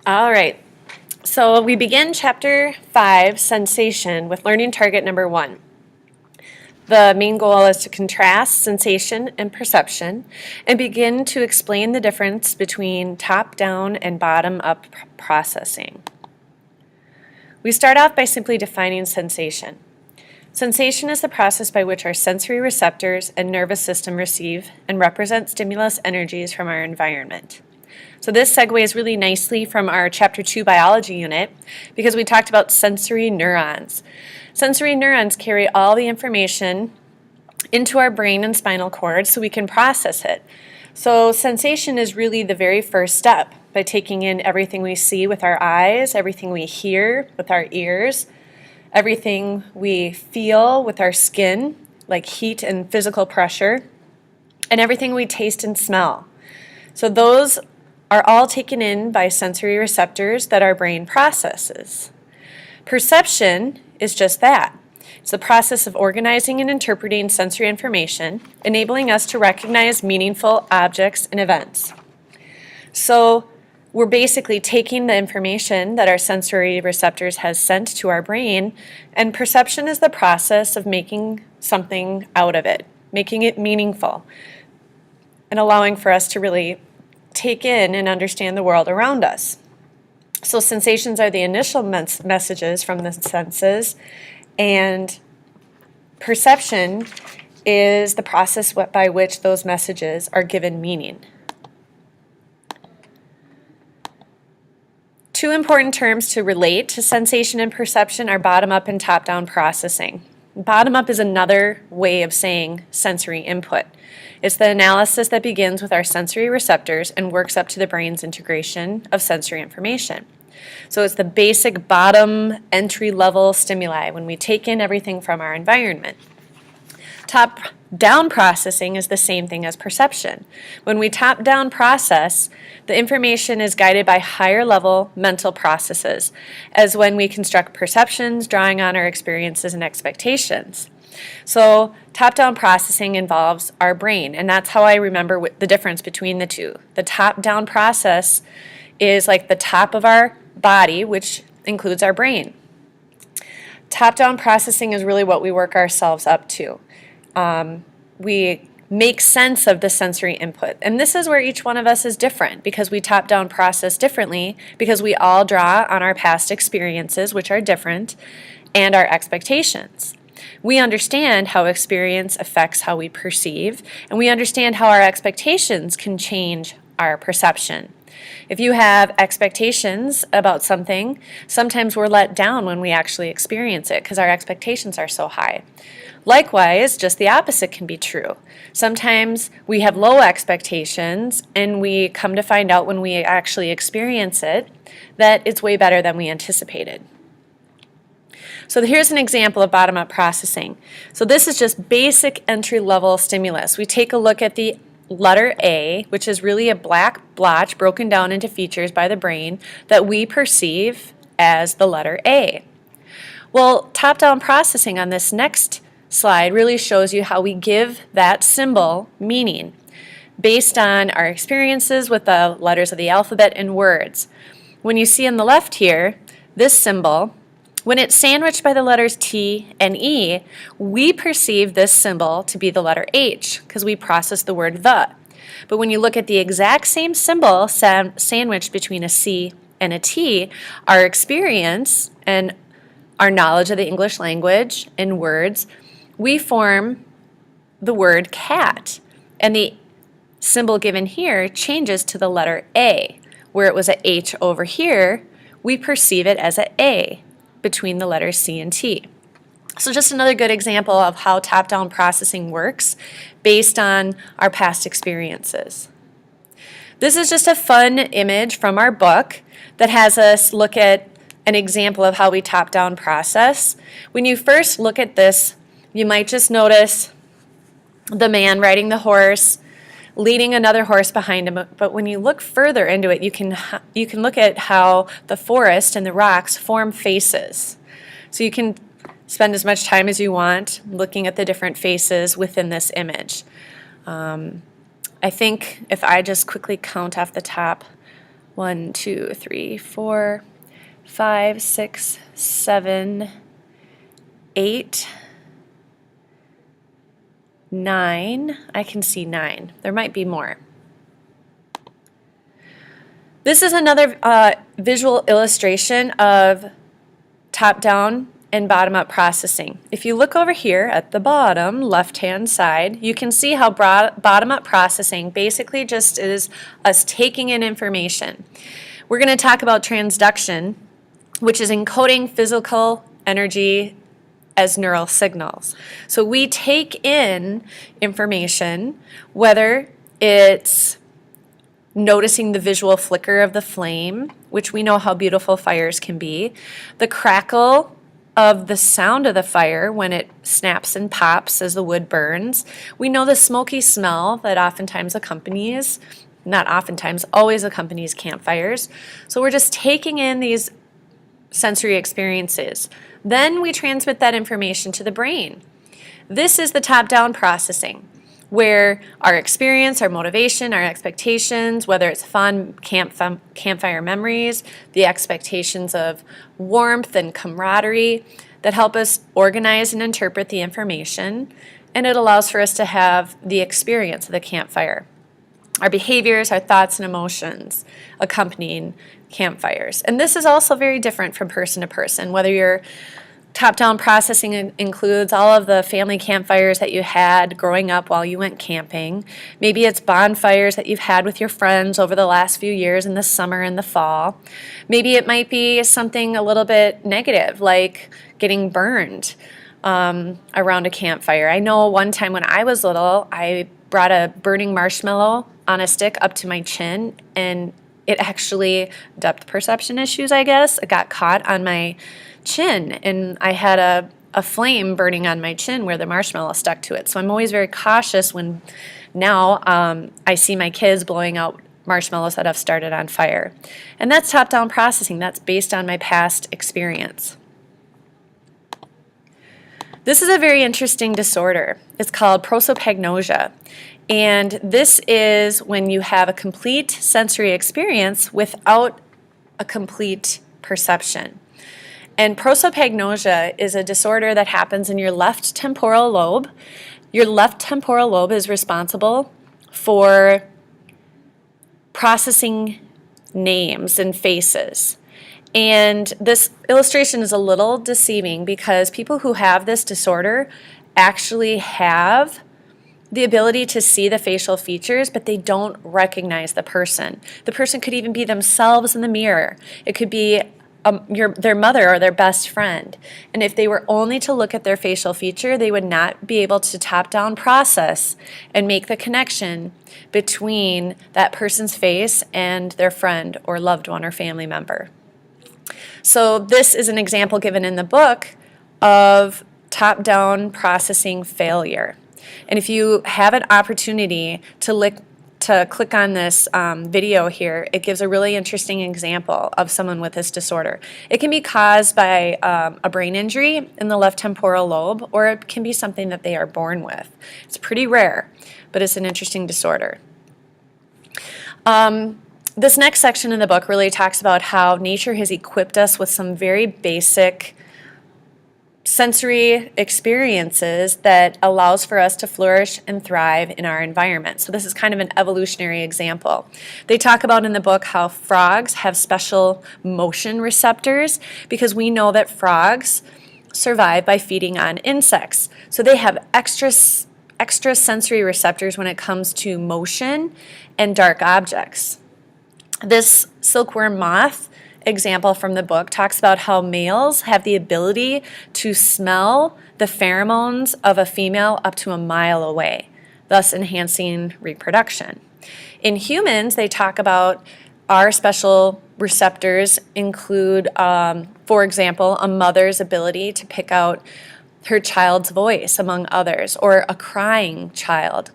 All right, so we begin Chapter 5, Sensation, with learning target number 1. The main goal is to contrast sensation and perception and begin to explain the difference between top-down and bottom-up processing. We start off by simply defining sensation. Sensation is the process by which our sensory receptors and nervous system receive and represent stimulus energies from our environment. So this segues really nicely from our Chapter 2 biology unit because we talked about sensory neurons. Sensory neurons carry all the information into our brain and spinal cord so we can process it. So sensation is really the very first step by taking in everything we see with our eyes, everything we hear with our ears, everything we feel with our skin, like heat and physical pressure, and everything we taste and smell. So those are all taken in by sensory receptors that our brain processes. Perception is just that. It's the process of organizing and interpreting sensory information, enabling us to recognize meaningful objects and events. So we're basically taking the information that our sensory receptors has sent to our brain, and perception is the process of making something out of it, making it meaningful, and allowing for us to really take in and understand the world around us. So sensations are the initial messages from the senses, and perception is the process by which those messages are given meaning. Two important terms to relate to sensation and perception are bottom-up and top-down processing. Bottom-up is another way of saying sensory input. It's the analysis that begins with our sensory receptors and works up to the brain's integration of sensory information. So it's the basic bottom entry-level stimuli when we take in everything from our environment. Top-down processing is the same thing as perception. When we top-down process, the information is guided by higher-level mental processes, as when we construct perceptions, drawing on our experiences and expectations. So top-down processing involves our brain, and that's how I remember the difference between the two. The top-down process is like the top of our body, which includes our brain. Top-down processing is really what we work ourselves up to. We make sense of the sensory input, and this is where each one of us is different because we top-down process differently because we all draw on our past experiences, which are different, and our expectations. We understand how experience affects how we perceive, and we understand how our expectations can change our perception. If you have expectations about something, sometimes we're let down when we actually experience it because our expectations are so high. Likewise, just the opposite can be true. Sometimes we have low expectations and we come to find out when we actually experience it that it's way better than we anticipated. So here's an example of bottom-up processing. So this is just basic entry-level stimulus. We take a look at the letter A, which is really a black blotch broken down into features by the brain that we perceive as the letter A. Well, top-down processing on this next slide really shows you how we give that symbol meaning based on our experiences with the letters of the alphabet and words. When you see on the left here, this symbol, when it's sandwiched by the letters T and E, we perceive this symbol to be the letter H because we process the word the. But when you look at the exact same symbol sandwiched between a C and a T, our experience and our knowledge of the English language and words, we form the word cat. And the symbol given here changes to the letter A. Where it was a H over here, we perceive it as an A between the letters C and T. So just another good example of how top-down processing works based on our past experiences. This is just a fun image from our book that has us look at an example of how we top-down process. When you first look at this, you might just notice the man riding the horse, leading another horse behind him. But when you look further into it, you can look at how the forest and the rocks form faces. So you can spend as much time as you want looking at the different faces within this image. I think if I just quickly count off the top, 1, 2, 3, 4, 5, 6, 7, 8, 9. I can see 9. There might be more. This is another visual illustration of top-down and bottom-up processing. If you look over here at the bottom left-hand side, you can see how bottom-up processing basically just is us taking in information. We're going to talk about transduction, which is encoding physical energy as neural signals. So we take in information, whether it's noticing the visual flicker of the flame, which we know how beautiful fires can be, the crackle of the sound of the fire when it snaps and pops as the wood burns. We know the smoky smell that oftentimes accompanies, not oftentimes, always accompanies campfires. So we're just taking in these sensory experiences. Then we transmit that information to the brain. This is the top-down processing, where our experience, our motivation, our expectations, whether it's fun campfire memories, the expectations of warmth and camaraderie that help us organize and interpret the information, and it allows for us to have the experience of the campfire. Our behaviors, our thoughts and emotions accompanying campfires. And this is also very different from person to person, whether you're top-down processing includes all of the family campfires that you had growing up while you went camping. Maybe it's bonfires that you've had with your friends over the last few years in the summer and the fall. Maybe it might be something a little bit negative, like getting burned around a campfire. I know one time when I was little, I brought a burning marshmallow on a stick up to my chin, and it actually, depth perception issues, I guess, it got caught on my chin, and I had a flame burning on my chin where the marshmallow stuck to it. So I'm always very cautious when now I see my kids blowing out marshmallows that have started on fire. And that's top-down processing. That's based on my past experience. This is a very interesting disorder. It's called prosopagnosia. And this is when you have a complete sensory experience without a complete perception. And prosopagnosia is a disorder that happens in your left temporal lobe. Your left temporal lobe is responsible for processing names and faces. And this illustration is a little deceiving because people who have this disorder actually have the ability to see the facial features, but they don't recognize the person. The person could even be themselves in the mirror. It could be their mother or their best friend. And if they were only to look at their facial feature, they would not be able to top-down process and make the connection between that person's face and their friend or loved one or family member. So this is an example given in the book of top-down processing failure. And if you have an opportunity to click on this video here, it gives a really interesting example of someone with this disorder. It can be caused by a brain injury in the left temporal lobe, or it can be something that they are born with. It's pretty rare, but it's an interesting disorder. This next section in the book really talks about how nature has equipped us with some very basic sensory experiences that allows for us to flourish and thrive in our environment. So this is kind of an evolutionary example. They talk about in the book how frogs have special motion receptors because we know that frogs survive by feeding on insects. So they have extra sensory receptors when it comes to motion and dark objects. This silkworm moth example from the book talks about how males have the ability to smell the pheromones of a female up to a mile away, thus enhancing reproduction. In humans, they talk about our special receptors include, for example, a mother's ability to pick out her child's voice, among others, or a crying child,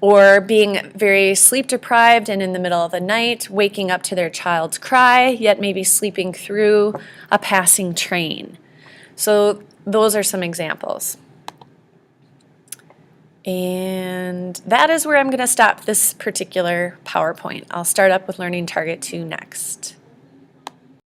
or being very sleep deprived and in the middle of the night, waking up to their child's cry, yet maybe sleeping through a passing train. So those are some examples. And that is where I'm going to stop this particular PowerPoint. I'll start up with Learning Target 2 next.